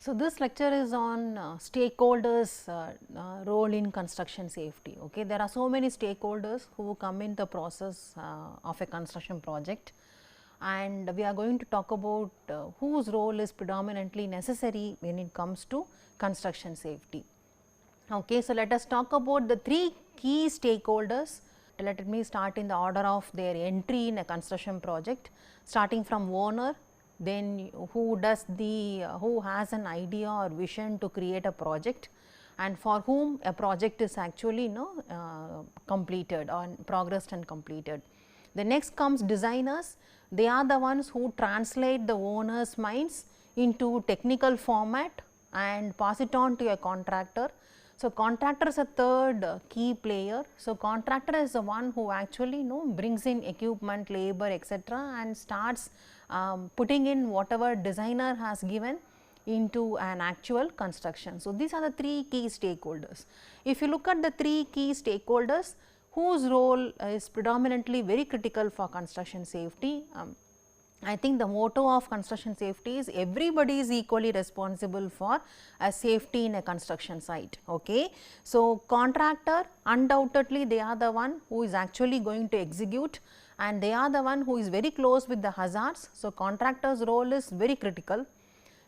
So, this lecture is on stakeholders role in construction safety. Okay. There are so many stakeholders who come in the process of a construction project, and we are going to talk about whose role is predominantly necessary when it comes to construction safety. Okay. So, let us talk about the three key stakeholders. Let me start in the order of their entry in a construction project, starting from owner, then who does the who has an idea or vision to create a project, and for whom a project is actually completed or progressed and completed. The next comes designers. They are the ones who translate the owner's minds into technical format and pass it on to a contractor. So, contractor is a third key player. So, contractor is the one who actually brings in equipment, labor, etc., and starts putting in whatever designer has given into an actual construction. So, these are the three key stakeholders. If you look at the three key stakeholders whose role is predominantly very critical for construction safety, I think the motto of construction safety is everybody is equally responsible for a safety in a construction site. Okay. So, contractor undoubtedly they are the one who is actually going to execute, and they are the one who is very close with the hazards. So, contractor's role is very critical.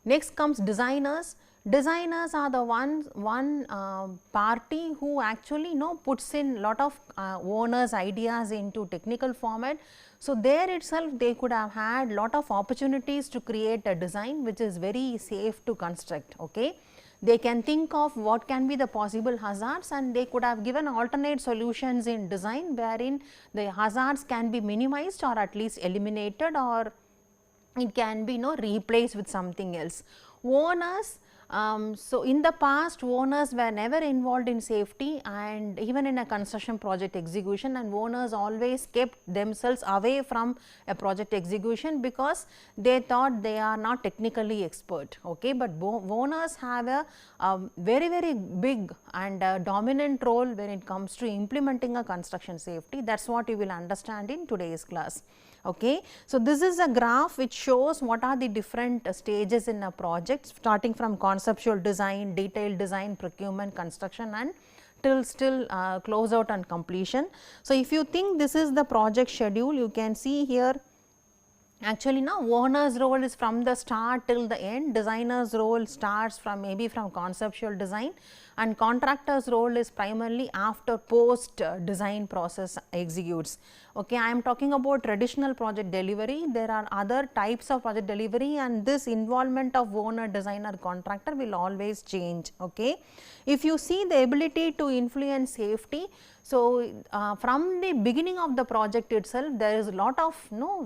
Next comes designers. Designers are the one party who actually puts in lot of owners ideas into technical format. So, there itself they could have had lot of opportunities to create a design which is very safe to construct. Okay. They can think of what can be the possible hazards, and they could have given alternate solutions in design wherein the hazards can be minimized or at least eliminated, or it can be replaced with something else. Owners, so in the past owners were never involved in safety and even in a construction project execution, and owners always kept themselves away from a project execution because they thought they are not technically expert. Okay. But owners have a very big and a dominant role when it comes to implementing a construction safety. That is what you will understand in today's class. Okay. So, this is a graph which shows what are the different stages in a project, starting from conceptual design, detailed design, procurement, construction, and till still close out and completion. So, if you think this is the project schedule, you can see here actually now owner's role is from the start till the end, designer's role starts from maybe from conceptual design, and contractor's role is primarily after post design process executes. Okay, I am talking about traditional project delivery. There are other types of project delivery, and this involvement of owner, designer, contractor will always change. Okay. If you see the ability to influence safety, so from the beginning of the project itself there is a lot of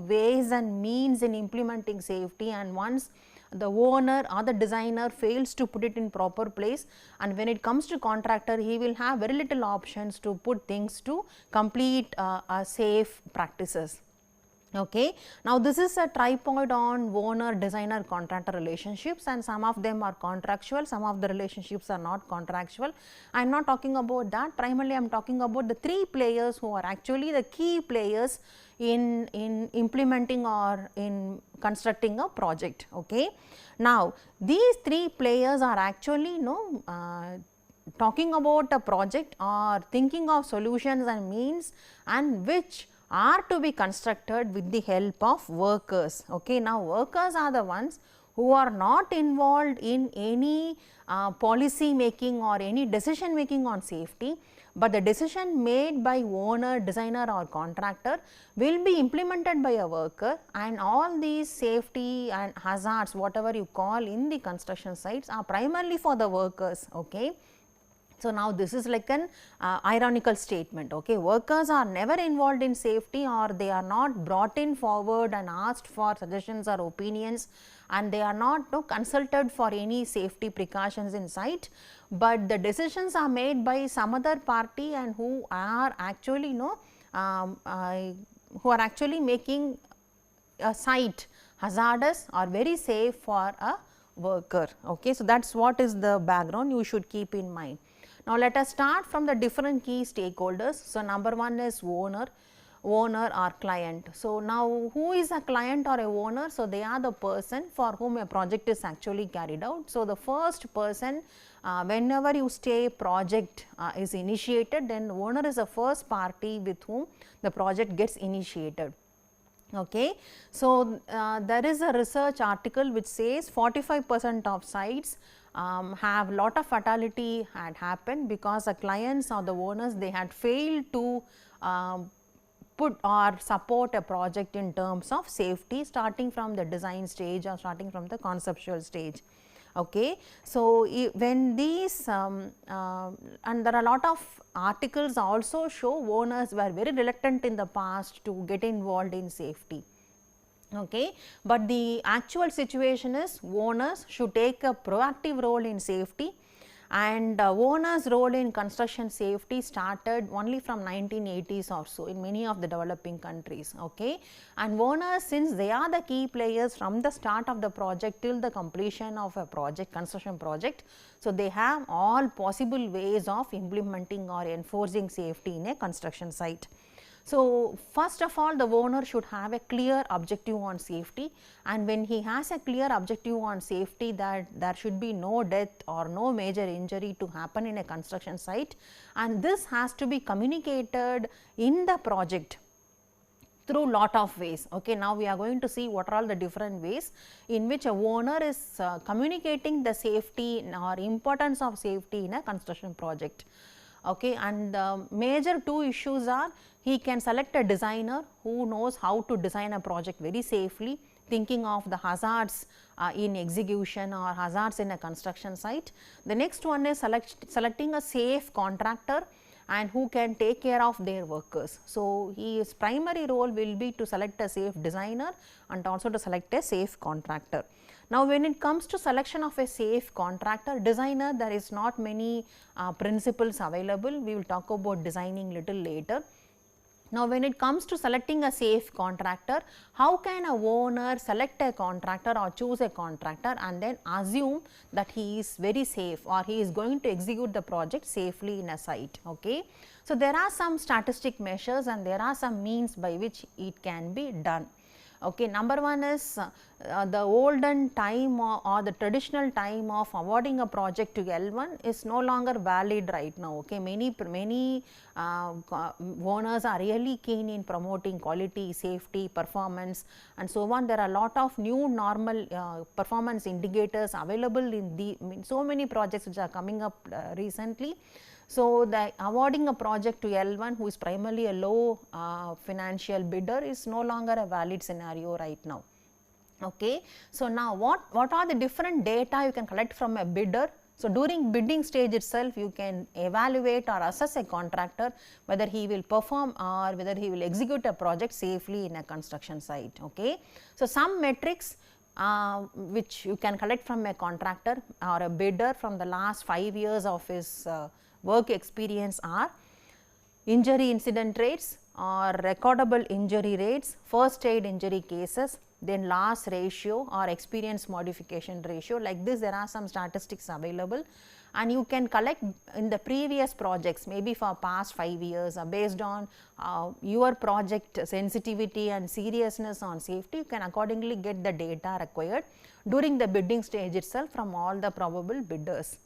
ways and means in implementing safety, and once the owner or the designer fails to put it in proper place, and when it comes to contractor he will have very little options to put things to complete safe practices. Okay. Now, this is a tripod on owner, designer, contractor relationships, and some of them are contractual, some of the relationships are not contractual. I am not talking about that, primarily I am talking about the three players who are actually the key players in implementing or in constructing a project. Okay. Now, these three players are actually talking about a project or thinking of solutions and means, and which are to be constructed with the help of workers. Okay. Now, workers are the ones who are not involved in any policy making or any decision making on safety, but the decision made by owner, designer or contractor will be implemented by a worker, and all these safety and hazards whatever you call in the construction sites are primarily for the workers. Okay. So, now this is like an ironical statement. Okay. Workers are never involved in safety, or they are not brought in forward and asked for suggestions or opinions, and they are not consulted for any safety precautions in site, but the decisions are made by some other party and who are actually making a site hazardous or very safe for a worker. Okay. So, that is what is the background you should keep in mind. Now, let us start from the different key stakeholders. So, number one is owner. owner or client. So, now who is a client or a owner? So, they are the person for whom a project is actually carried out. So, the first person whenever you say project is initiated, then owner is the first party with whom the project gets initiated. Okay. So, there is a research article which says 45% of sites have lot of fatality had happened because the clients or the owners, they had failed to put or support a project in terms of safety, starting from the design stage or starting from the conceptual stage. Okay. So, when these and there are a lot of articles also show owners were very reluctant in the past to get involved in safety. Okay. But the actual situation is owners should take a proactive role in safety, and owners role in construction safety started only from 1980s or so in many of the developing countries. Okay. And owners, since they are the key players from the start of the project till the completion of a project, construction project, so they have all possible ways of implementing or enforcing safety in a construction site. So, first of all, the owner should have a clear objective on safety, and when he has a clear objective on safety, that there should be no death or no major injury to happen in a construction site, and this has to be communicated in the project through lot of ways. Okay. Now, we are going to see what are all the different ways in which a owner is communicating the safety or importance of safety in a construction project. Okay. And major two issues are, he can select a designer who knows how to design a project very safely, thinking of the hazards in execution or hazards in a construction site. The next one is selecting a safe contractor and who can take care of their workers. So, his primary role will be to select a safe designer and also to select a safe contractor. Now, when it comes to selection of a safe contractor, designer, there is not many principles available. We will talk about designing little later. Now, when it comes to selecting a safe contractor, how can a owner select a contractor or choose a contractor and then assume that he is very safe or he is going to execute the project safely in a site? Okay. So, there are some statistic measures and there are some means by which it can be done. Okay. Number one is the olden time or the traditional time of awarding a project to L1 is no longer valid right now. Okay. Many owners are really keen in promoting quality, safety, performance and so on. There are a lot of new normal performance indicators available in so many projects which are coming up recently. So, the awarding a project to L1 who is primarily a low financial bidder is no longer a valid scenario right now. Okay. So, now what are the different data you can collect from a bidder? So, during bidding stage itself, you can evaluate or assess a contractor whether he will perform or whether he will execute a project safely in a construction site. Okay. So, some metrics which you can collect from a contractor or a bidder from the last 5 years of his work experience are injury incident rates or recordable injury rates, first aid injury cases, then loss ratio or experience modification ratio. Like this, there are some statistics available and you can collect in the previous projects, maybe for past 5 years based on your project sensitivity and seriousness on safety. You can accordingly get the data required during the bidding stage itself from all the probable bidders.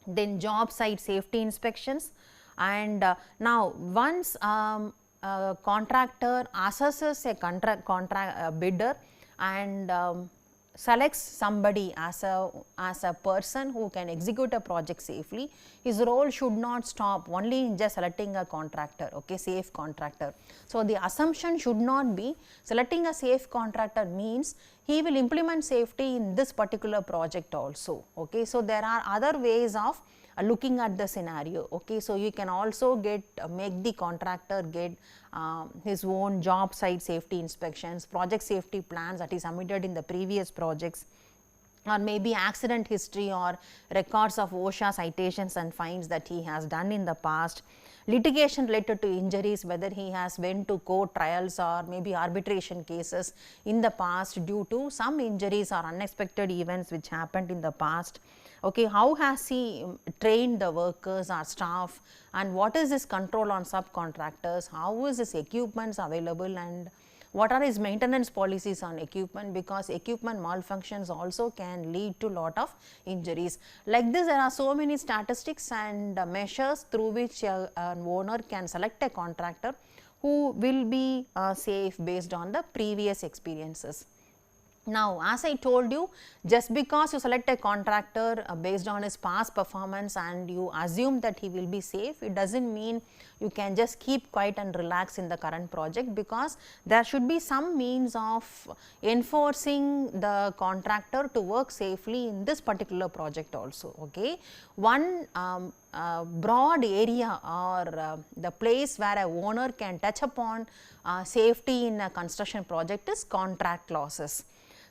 Then job site safety inspections, and now once contractor assesses a bidder and selects somebody as a person who can execute a project safely, his role should not stop only in just selecting a contractor, okay, safe contractor. So, the assumption should not be selecting a safe contractor means he will implement safety in this particular project also. Okay. So, there are other ways of looking at the scenario. Okay. So, you can also make the contractor get his own job site safety inspections, project safety plans that he submitted in the previous projects, or maybe accident history or records of OSHA citations and fines that he has done in the past. litigation related to injuries, whether he has went to court trials or maybe arbitration cases in the past due to some injuries or unexpected events which happened in the past. Okay, how has he trained the workers or staff, and what is his control on subcontractors, how is his equipments available, and what are his maintenance policies on equipment, because equipment malfunctions also can lead to lot of injuries. Like this, there are so many statistics and measures through which an owner can select a contractor who will be safe based on the previous experiences. Now, as I told you, just because you select a contractor based on his past performance and you assume that he will be safe, it does not mean you can just keep quiet and relax in the current project, because there should be some means of enforcing the contractor to work safely in this particular project also. Okay. One broad area or the place where a owner can touch upon safety in a construction project is contract clauses.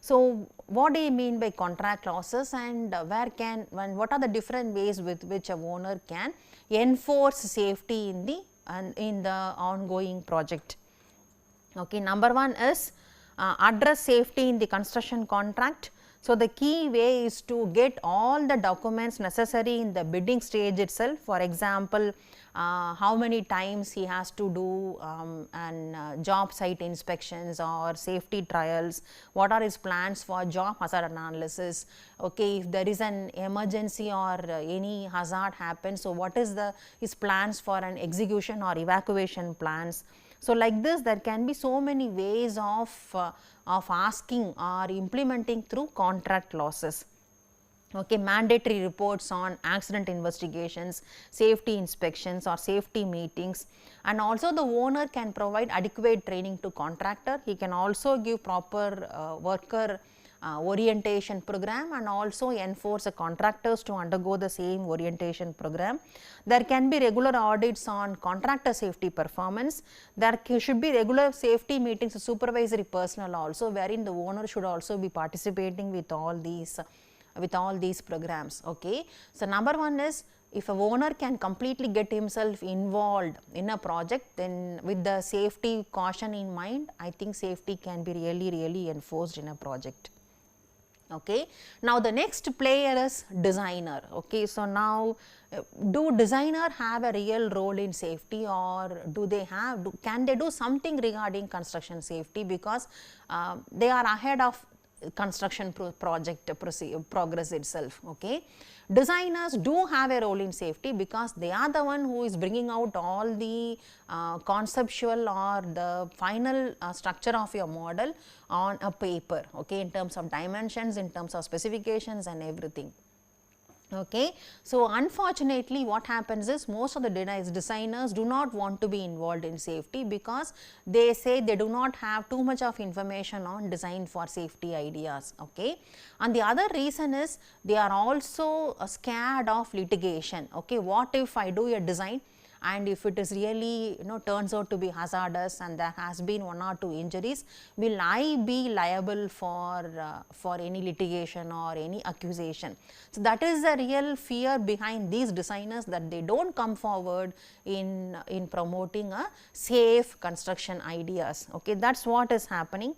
So, what do you mean by contract clauses, and what are the different ways with which a owner can enforce safety in the ongoing project? Okay, number one is address safety in the construction contract. So, the key way is to get all the documents necessary in the bidding stage itself. For example, how many times he has to do job site inspections or safety trials, what are his plans for job hazard analysis, okay, if there is an emergency or any hazard happens, so what is his plans for an execution or evacuation plans. So, like this there can be so many ways of asking or implementing through contract clauses. Okay, mandatory reports on accident investigations, safety inspections or safety meetings, and also the owner can provide adequate training to contractor. He can also give proper worker orientation program and also enforce the contractors to undergo the same orientation program. There can be regular audits on contractor safety performance. There should be regular safety meetings with supervisory personnel also, wherein the owner should also be participating with all these programs. Okay. So, number one is, if a owner can completely get himself involved in a project, then with the safety caution in mind, I think safety can be really enforced in a project. Okay. Now, the next player is designer. Okay. So, now do designer have a real role in safety, or can they do something regarding construction safety, because they are ahead of construction project progress itself. Okay. Designers do have a role in safety, because they are the one who is bringing out all the conceptual or the final structure of your model on a paper, okay, in terms of dimensions, in terms of specifications and everything. Okay. So, unfortunately what happens is, most of the designers do not want to be involved in safety, because they say they do not have too much of information on design for safety ideas. Okay. And the other reason is, they are also scared of litigation. Okay. What if I do a design and if it is really turns out to be hazardous and there has been one or two injuries, will I be liable for any litigation or any accusation? So, that is the real fear behind these designers, that they do not come forward in promoting a safe construction ideas. Okay, that is what is happening.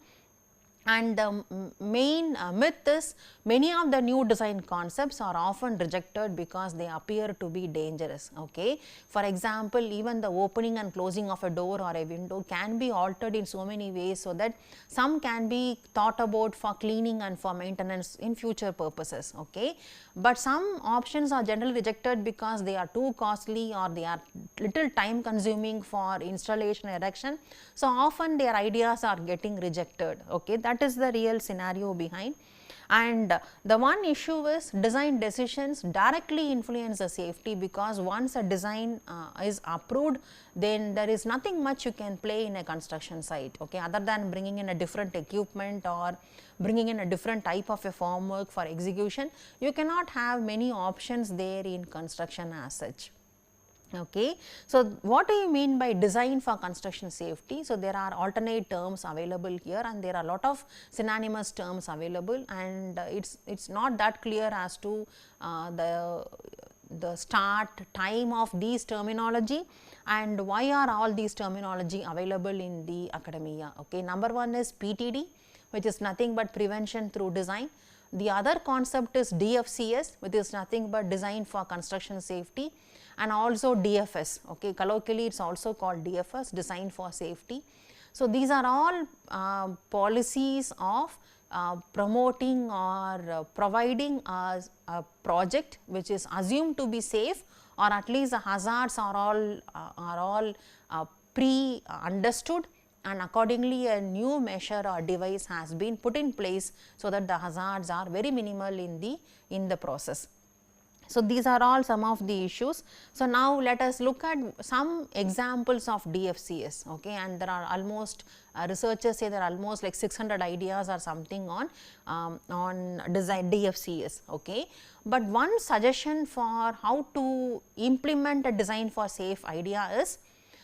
And the main myth is, many of the new design concepts are often rejected because they appear to be dangerous. Okay. For example, even the opening and closing of a door or a window can be altered in so many ways, so that some can be thought about for cleaning and for maintenance in future purposes. Okay. But some options are generally rejected because they are too costly or they are little time consuming for installation erection. So, often their ideas are getting rejected. Okay. That is the real scenario behind. And the one issue is, design decisions directly influence the safety, because once a design is approved, then there is nothing much you can play in a construction site, okay, other than bringing in a different equipment or bringing in a different type of a formwork for execution. You cannot have many options there in construction as such. Okay. So, what do you mean by design for construction safety? So, there are alternate terms available here, and there are a lot of synonymous terms available, and it is not that clear as to the start time of these terminology and why are all these terminology available in the academia. Okay. Number one is PTD, which is nothing but prevention through design. The other concept is DFCS, which is nothing but design for construction safety, and also DFS. Okay. Colloquially it is also called DFS, design for safety. So, these are all policies of promoting or providing a project which is assumed to be safe, or at least the hazards are all pre understood, and accordingly a new measure or device has been put in place, so that the hazards are very minimal in the process. So, these are all some of the issues. So, now let us look at some examples of DFCS, okay, and there are almost researchers say there are almost like 600 ideas or something on design DFCS, okay. But one suggestion for how to implement a design for safe idea is,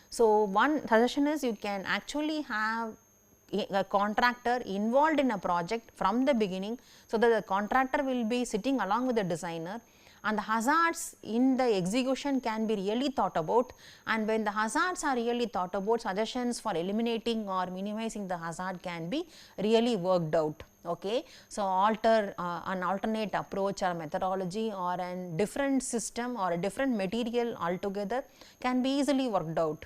so one suggestion is you can actually have a contractor involved in a project from the beginning, so that the contractor will be sitting along with the designer, and the hazards in the execution can be really thought about, and when the hazards are really thought about, suggestions for eliminating or minimizing the hazard can be really worked out. Okay. So, an alternate approach or methodology or a different system or a different material altogether can be easily worked out.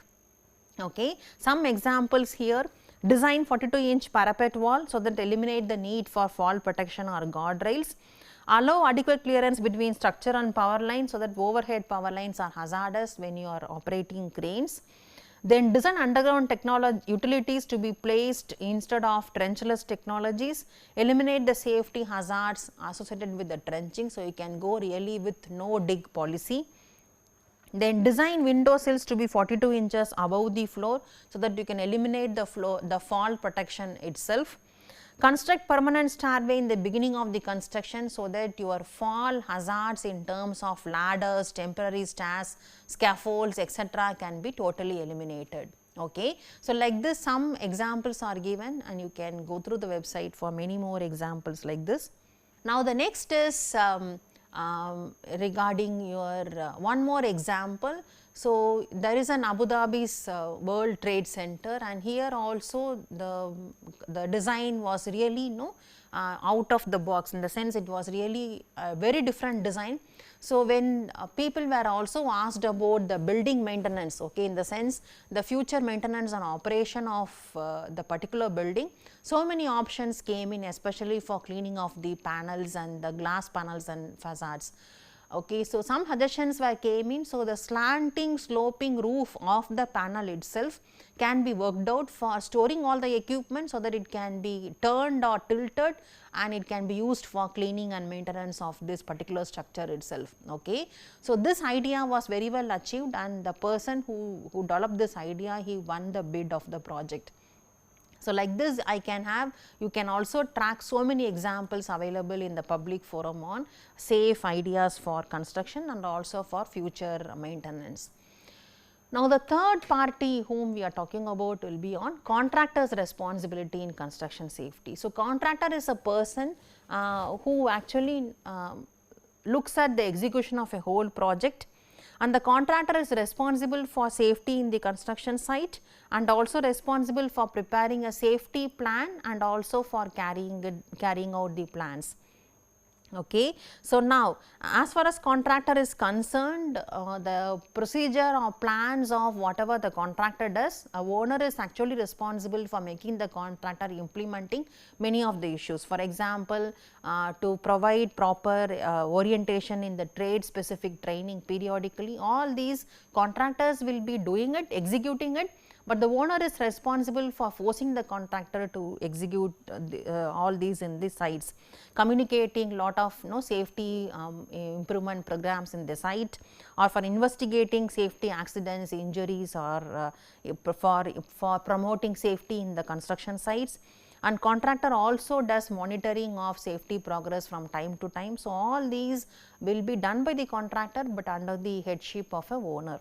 Okay. Some examples here: design 42-inch parapet wall, so that eliminate the need for fall protection or guardrails. Allow adequate clearance between structure and power line, so that overhead power lines are hazardous when you are operating cranes. Then design underground technology utilities to be placed instead of trenchless technologies, eliminate the safety hazards associated with the trenching. So, you can go really with no dig policy. Then design window sills to be 42 inches above the floor, so that you can eliminate the fall protection itself. Construct permanent stairway in the beginning of the construction, so that your fall hazards in terms of ladders, temporary stairs, scaffolds, etc., can be totally eliminated. Okay. So, like this some examples are given, and you can go through the website for many more examples like this. Now, the next is regarding your one more example. So, there is an Abu Dhabi's World Trade Center, and here also the design was really out of the box, in the sense it was really a very different design. So, when people were also asked about the building maintenance, okay, in the sense the future maintenance and operation of the particular building, so many options came in, especially for cleaning of the panels and the glass panels and facades. Okay. So, some suggestions came in. So, the slanting sloping roof of the panel itself can be worked out for storing all the equipment, so that it can be turned or tilted, and it can be used for cleaning and maintenance of this particular structure itself. Okay. So, this idea was very well achieved, and the person who developed this idea, he won the bid of the project. So, like this you can also track so many examples available in the public forum on safe ideas for construction and also for future maintenance. Now, the third party whom we are talking about will be on contractor's responsibility in construction safety. So, contractor is a person who actually looks at the execution of a whole project, and the contractor is responsible for safety in the construction site, and also responsible for preparing a safety plan, and also for carrying out the plans. Okay. So, now as far as contractor is concerned, the procedure or plans of whatever the contractor does, a owner is actually responsible for making the contractor implementing many of the issues. For example, to provide proper orientation in the trade specific training periodically, all these contractors will be doing it, executing it, but the owner is responsible for forcing the contractor to execute all these in the sites, communicating lot of safety improvement programs in the site, or for investigating safety accidents, injuries, or for promoting safety in the construction sites. And contractor also does monitoring of safety progress from time to time. So, all these will be done by the contractor, but under the headship of a owner.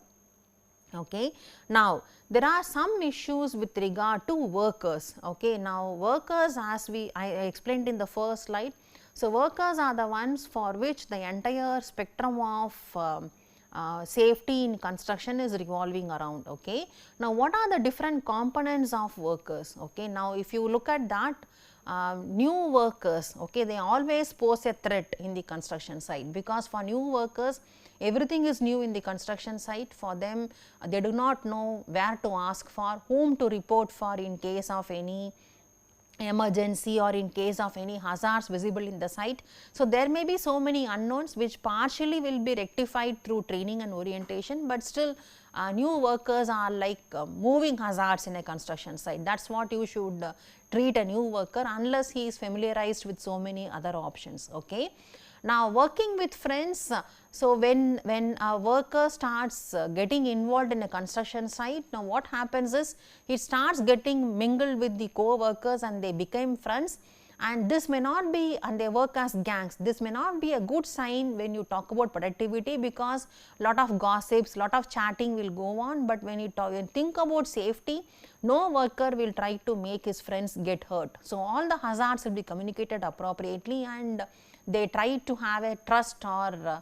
Okay. Now, there are some issues with regard to workers. Okay. Now, workers, as I explained in the first slide, So, workers are the ones for which the entire spectrum of safety in construction is revolving around. Okay. Now, what are the different components of workers? Okay. Now, if you look at that, new workers, okay, they always pose a threat in the construction site, because for new workers everything is new in the construction site. For them, they do not know where to ask for, whom to report for in case of any emergency or in case of any hazards visible in the site. So, there may be so many unknowns which partially will be rectified through training and orientation, but still new workers are like moving hazards in a construction site. That is what you should treat a new worker, unless he is familiarized with so many other options. Okay. Now, working with friends, so when a worker starts getting involved in a construction site, now what happens is he starts getting mingled with the co-workers and they become friends, and this may not be, and they work as gangs. This may not be a good sign when you talk about productivity, because lot of gossips, lot of chatting will go on, but when you think about safety, no worker will try to make his friends get hurt. So, all the hazards will be communicated appropriately, and they try to have a trust or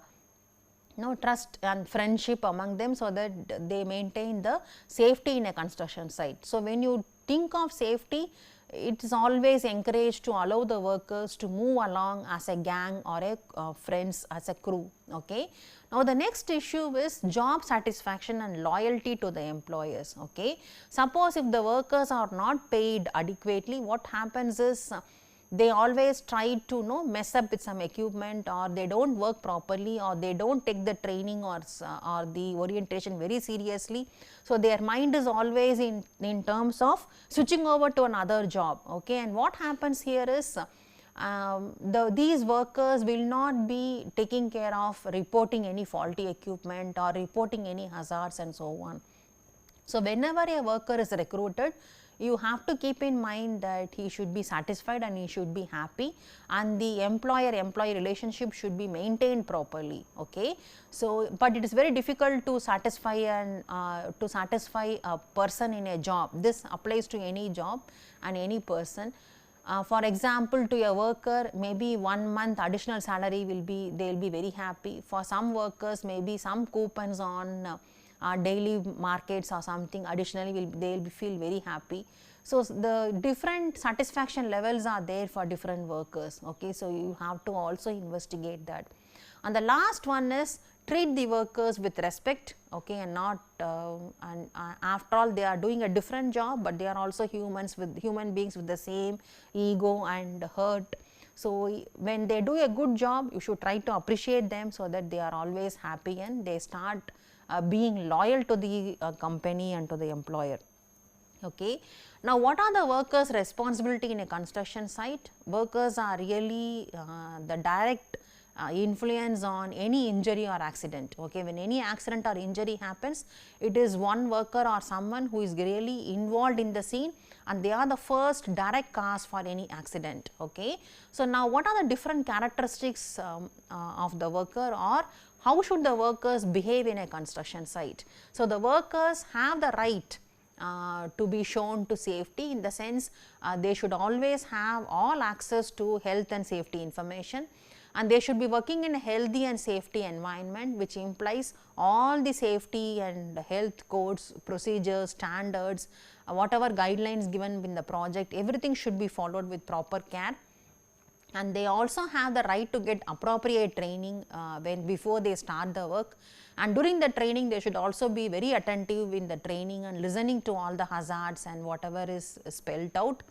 trust and friendship among them, so that they maintain the safety in a construction site. So, when you think of safety, it is always encouraged to allow the workers to move along as a gang or a friends, as a crew. Okay. Now, the next issue is job satisfaction and loyalty to the employers. Okay. Suppose if the workers are not paid adequately, what happens is they always try to mess up with some equipment, or they do not work properly, or they do not take the training or the orientation very seriously. So, their mind is always in terms of switching over to another job. Okay. And what happens here is these workers will not be taking care of reporting any faulty equipment or reporting any hazards and so on. So, whenever a worker is recruited, you have to keep in mind that he should be satisfied and he should be happy, and the employer-employee relationship should be maintained properly. Okay. So, but it is very difficult to satisfy a person in a job. This applies to any job and any person. For example, to a worker, maybe 1 month additional salary will be, they will be very happy. For some workers, maybe some coupons on daily markets or something additionally they will feel very happy. So, the different satisfaction levels are there for different workers. Okay. So, you have to also investigate that. And the last one is treat the workers with respect. Okay. And not after all, they are doing a different job, but they are also human beings with the same ego and hurt. So, when they do a good job, you should try to appreciate them, so that they are always happy and they start being loyal to the company and to the employer. Okay. Now, what are the workers' responsibility in a construction site? Workers are really the direct influence on any injury or accident. Okay. When any accident or injury happens, it is one worker or someone who is really involved in the scene, and they are the first direct cause for any accident. Okay. So, now what are the different characteristics of the worker, or how should the workers behave in a construction site? So, the workers have the right to be shown to safety, in the sense they should always have all access to health and safety information, and they should be working in a healthy and safety environment, which implies all the safety and health codes, procedures, standards, whatever guidelines given in the project, everything should be followed with proper care. And they also have the right to get appropriate training before they start the work, and during the training they should also be very attentive in the training and listening to all the hazards and whatever is spelled out,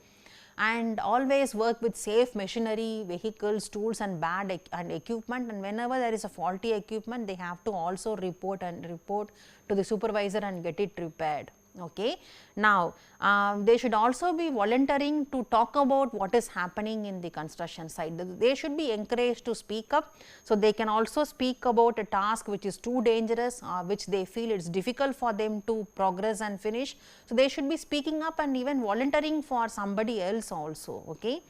and always work with safe machinery, vehicles, tools and bad and equipment, and whenever there is a faulty equipment, they have to also report to the supervisor and get it repaired. Okay. Now, they should also be volunteering to talk about what is happening in the construction site. They should be encouraged to speak up. So, they can also speak about a task which is too dangerous, which they feel it is difficult for them to progress and finish. So, they should be speaking up and even volunteering for somebody else also. Okay.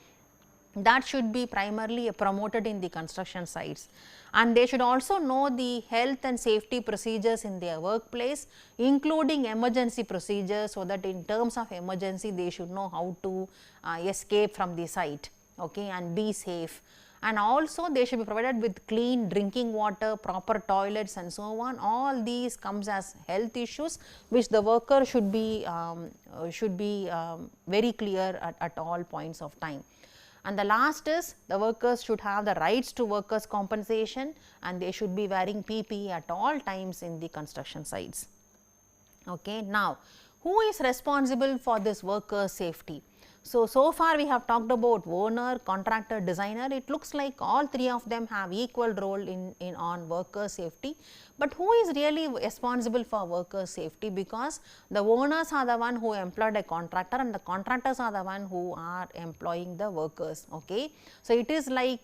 That should be primarily promoted in the construction sites, and they should also know the health and safety procedures in their workplace, including emergency procedures, so that in terms of emergency they should know how to escape from the site, okay, and be safe. and also they should be provided with clean drinking water, proper toilets and so on. All these comes as health issues which the worker should be very clear at all points of time. And the last is the workers should have the rights to workers compensation, and they should be wearing PPE at all times in the construction sites. Okay. Now, who is responsible for this worker safety? So far we have talked about owner, contractor, designer. It looks like all three of them have equal role in on worker safety, but who is really responsible for worker safety? Because the owners are the one who employed a contractor, and the contractors are the one who are employing the workers. Okay. So it is like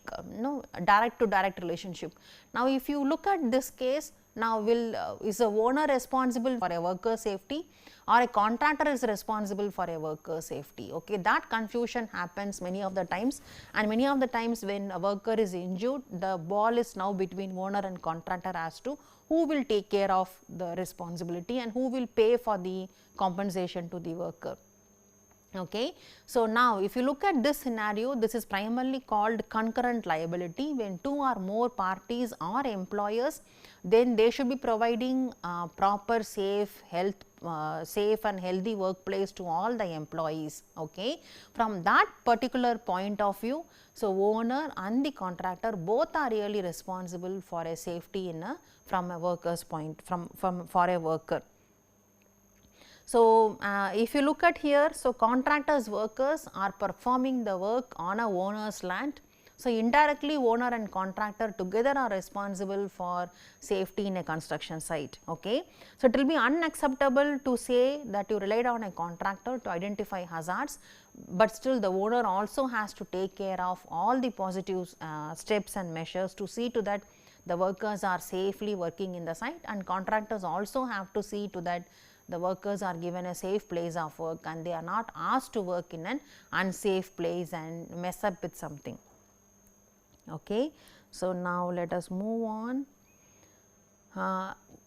direct to direct relationship. Now if you look at this case, now is the owner responsible for a worker safety, or a contractor is responsible for a worker safety? Okay, that confusion happens many of the times, and many of the times when a worker is injured, the ball is now between owner and contractor as to who will take care of the responsibility and who will pay for the compensation to the worker. Okay. So, now if you look at this scenario, this is primarily called concurrent liability. When two or more parties are employers, then they should be providing proper safe and healthy workplace to all the employees. Okay. From that particular point of view, so owner and the contractor both are really responsible for a safety from a worker's point for a worker. So, if you look at here, so contractors workers are performing the work on a owner's land. So, indirectly owner and contractor together are responsible for safety in a construction site. Okay. So, it will be unacceptable to say that you relied on a contractor to identify hazards, but still the owner also has to take care of all the positive steps and measures to see to that the workers are safely working in the site, and contractors also have to see to that the workers are given a safe place of work and they are not asked to work in an unsafe place and mess up with something. Okay. So, now let us move on.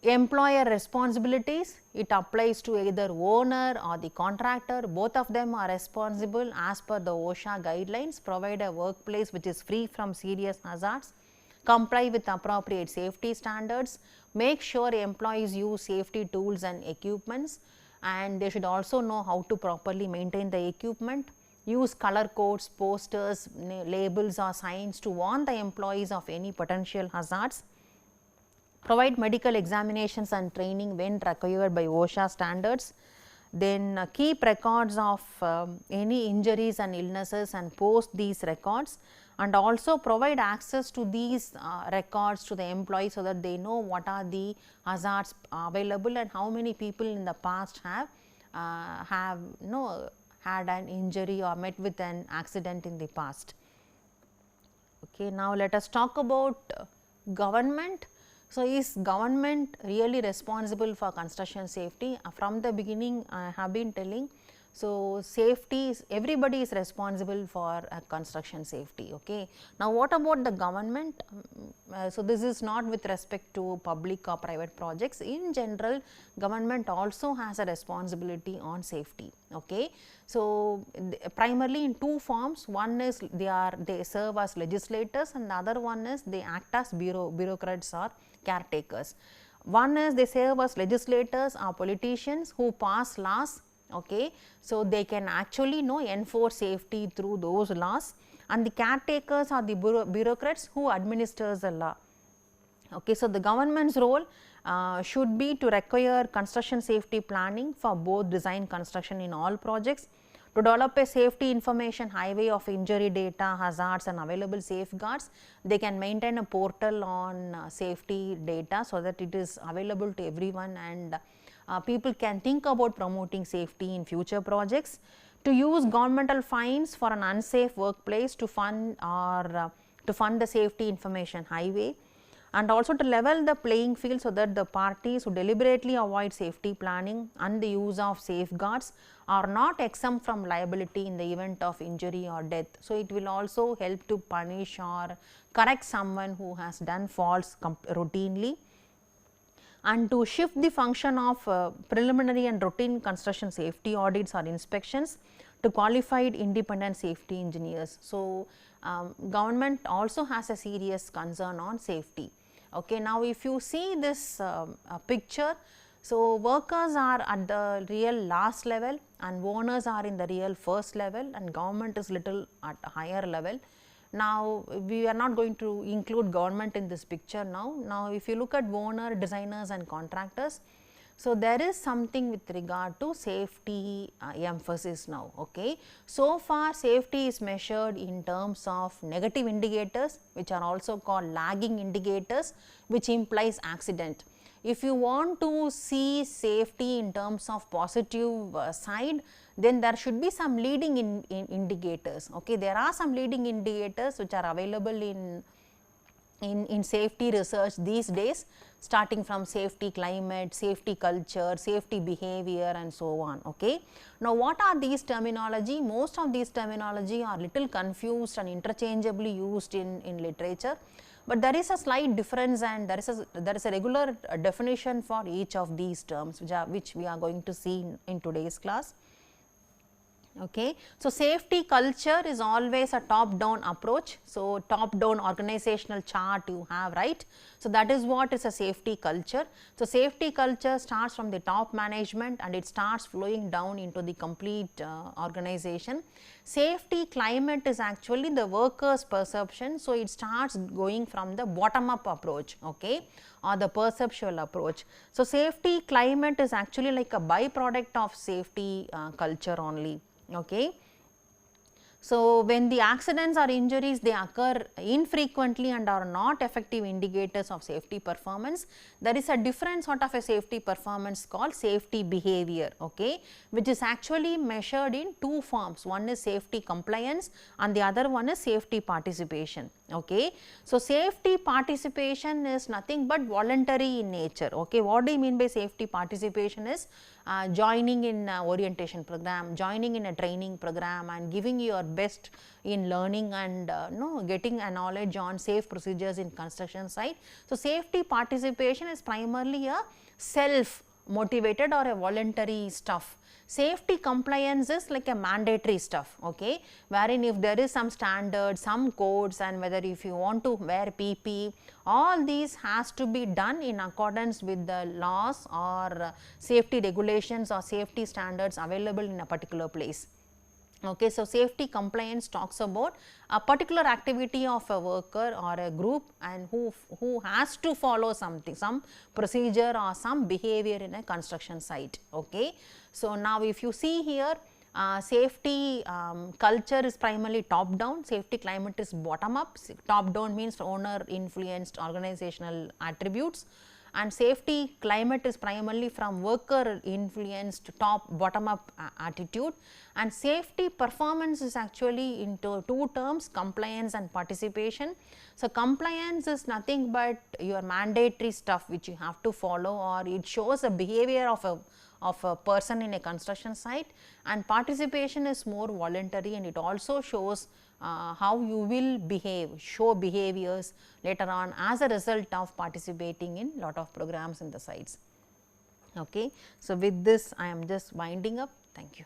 Employer responsibilities, it applies to either owner or the contractor. Both of them are responsible as per the OSHA guidelines, provide a workplace which is free from serious hazards, comply with appropriate safety standards, make sure employees use safety tools and equipments, and they should also know how to properly maintain the equipment, use color codes, posters, labels or signs to warn the employees of any potential hazards, provide medical examinations and training when required by OSHA standards, then keep records of any injuries and illnesses and post these records, and also provide access to these records to the employees so that they know what are the hazards available and how many people in the past have had an injury or met with an accident in the past. Okay, now let us talk about government. So, is government really responsible for construction safety? From the beginning I have been telling, so safety is, everybody is responsible for construction safety. Okay. Now, what about the government? So, this is not with respect to public or private projects. In general, government also has a responsibility on safety. Okay. So, primarily in two forms, one is they serve as legislators and the other one is they act as bureaucrats or caretakers. One is they serve as legislators or politicians who pass laws. Okay. So, they can actually enforce safety through those laws, and the caretakers are the bureaucrats who administers the law. Okay. So, the government's role should be to require construction safety planning for both design construction in all projects, to develop a safety information highway of injury data, hazards and available safeguards. They can maintain a portal on safety data so that it is available to everyone, and people can think about promoting safety in future projects, to use governmental fines for an unsafe workplace to fund the safety information highway, and also to level the playing field so that the parties who deliberately avoid safety planning and the use of safeguards are not exempt from liability in the event of injury or death. So, it will also help to punish or correct someone who has done faults routinely, and to shift the function of preliminary and routine construction safety audits or inspections to qualified independent safety engineers. So, government also has a serious concern on safety. Okay. Now, if you see this picture, so workers are at the real last level and owners are in the real first level, and government is little at a higher level. Now, we are not going to include government in this picture now. Now, if you look at owner, designers and contractors, so there is something with regard to safety emphasis now. Okay. So far safety is measured in terms of negative indicators, which are also called lagging indicators, which implies accident. If you want to see safety in terms of positive side, then there should be some leading indicators. Okay. There are some leading indicators which are available in safety research these days, starting from safety climate, safety culture, safety behavior and so on. Okay. Now, what are these terminology? Most of these terminology are little confused and interchangeably used in literature, but there is a slight difference and there is a regular definition for each of these terms, which we are going to see in today's class. Okay. So, safety culture is always a top down approach. So, top down organizational chart you have, right. So, that is what is a safety culture. So, safety culture starts from the top management and it starts flowing down into the complete organization. Safety climate is actually the workers' perception. So, it starts going from the bottom up approach, okay, or the perceptual approach. So, safety climate is actually like a byproduct of safety culture only. Okay. So, when the accidents or injuries they occur infrequently and are not effective indicators of safety performance, there is a different sort of a safety performance called safety behavior, okay, which is actually measured in two forms. One is safety compliance and the other one is safety participation. Okay. So, safety participation is nothing but voluntary in nature. Okay. What do you mean by safety participation is joining in orientation program, joining in a training program and giving your best in learning and getting a knowledge on safe procedures in construction site. So, safety participation is primarily a self motivated or a voluntary stuff. Safety compliance is like a mandatory stuff, okay, wherein if there is some standards, some codes and whether if you want to wear PP, all these has to be done in accordance with the laws or safety regulations or safety standards available in a particular place. Okay. So, safety compliance talks about a particular activity of a worker or a group and who has to follow something, some procedure or some behavior in a construction site. Okay. So, now if you see here safety culture is primarily top down, safety climate is bottom up. Top down means owner influenced organizational attributes, and safety climate is primarily from worker influenced top bottom up attitude, and safety performance is actually into two terms, compliance and participation. So, compliance is nothing but your mandatory stuff which you have to follow, or it shows a behavior of a person in a construction site, and participation is more voluntary and it also shows how you will behave, show behaviors later on as a result of participating in lot of programs in the sites. Okay. So, with this I am just winding up. Thank you.